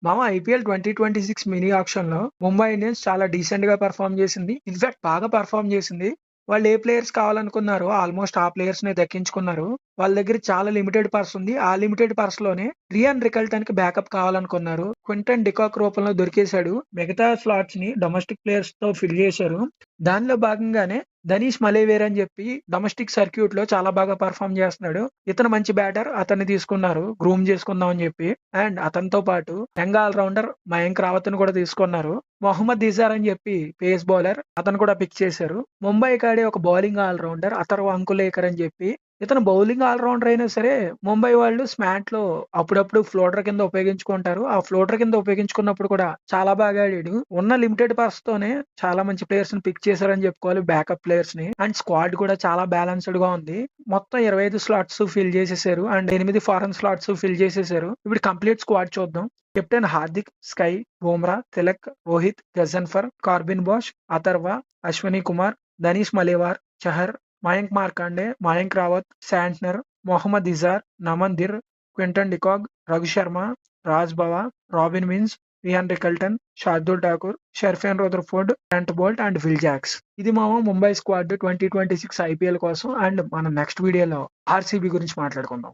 మామ IPL 2026 mini ఆక్షన్‌లో Mumbai Indians చాలా డీసెంట్‌గా పెర్ఫార్మ్ చేసింది. ఇన్‌ఫాక్ట్ బాగా పెర్ఫార్మ్ చేసింది. వాళ్ళు ఏ ప్లేయర్స్ కావాలనుకున్నారో ఆల్‌మోస్ట్ ఆ ప్లేయర్స్‌నే దక్కించుకున్నారు. వాళ్ళ దగ్గర చాలా లిమిటెడ్ పర్స్ ఉంది. ఆ లిమిటెడ్ పర్స్‌లోనే రియాన్ రికల్టన్‌కి బ్యాకప్ కావాలనుకున్నారు. క్వింటన్ డికాక్ రూపంలో దొరికేసాడు. మిగతా స్లాట్స్‌ని డొమెస్టిక్ ప్లేయర్స్‌తో ఫిల్ చేశారు. దానిలో భాగంగానే దనీష్ మలేవేర్ అని చెప్పి డొమెస్టిక్ సర్క్యూట్‌లో చాలా బాగా పెర్ఫార్మ్ చేస్తున్నాడు. ఇతను మంచి బ్యాటర్. అతన్ని తీసుకున్నారు. గ్రూమ్ చేసుకుందాం అని చెప్పి. అండ్ అతనితో పాటు యంగ్ ఆల్ రౌండర్ మయాంక్ రావత్‌ని కూడా తీసుకున్నారు. మొహమ్మద్ ఇజార్ అని చెప్పి పేస్ బౌలర్ అతను కూడా పిక్ చేశారు. ముంబైకి ఆడే ఒక బౌలింగ్ ఆల్ రౌండర్ అథర్వ అంకులేకర్ అని చెప్పి ఇతను బౌలింగ్ ఆల్ రౌండర్ అయినా సరే ముంబై వాళ్ళు స్మాట్‌లో అప్పుడప్పుడు ఫ్లోటర్ కింద ఉపయోగించుకుంటారు. ఆ ఫ్లోటర్ కింద ఉపయోగించుకున్నప్పుడు కూడా చాలా బాగా ఆడాడు. ఉన్న లిమిటెడ్ పర్స్‌తోనే చాలా మంచి ప్లేయర్స్‌ని పిక్ చేశారని చెప్పుకోవాలి. బ్యాకప్ ప్లేయర్స్‌ని. అండ్ స్క్వాడ్ కూడా చాలా బ్యాలెన్స్‌డ్‌గా ఉంది. మొత్తం 25 స్లాట్స్ ఫిల్ చేసేసారు. అండ్ 8 ఫారెన్ స్లాట్స్ ఫిల్ చేసేసారు. ఇప్పుడు కంప్లీట్ స్క్వాడ్ చూద్దాం. Captain Hardik, SKY, Bumrah, Tilak, Rohit, Ghazanfar, Corbin Bosch, Atharva, Ashwani Kumar, Danish Malewar, Chahar, Mayank Markande, Mayank Rawat, Santner, Mohammed Izhar, Naman Dhir, Quinton de Kock, Raghu Sharma, Raj Bawa, Robin Minz, Ryan Rickelton, Shardul Thakur, Sherfane Rutherford, Trent Boult and Will Jacks. ఇది మామ ముంబై స్క్వాడ్ 2026 ఐపీఎల్ కోసం. అండ్ మనం నెక్స్ట్ వీడియోలో ఆర్సీబీ గురించి మాట్లాడుకుందాం.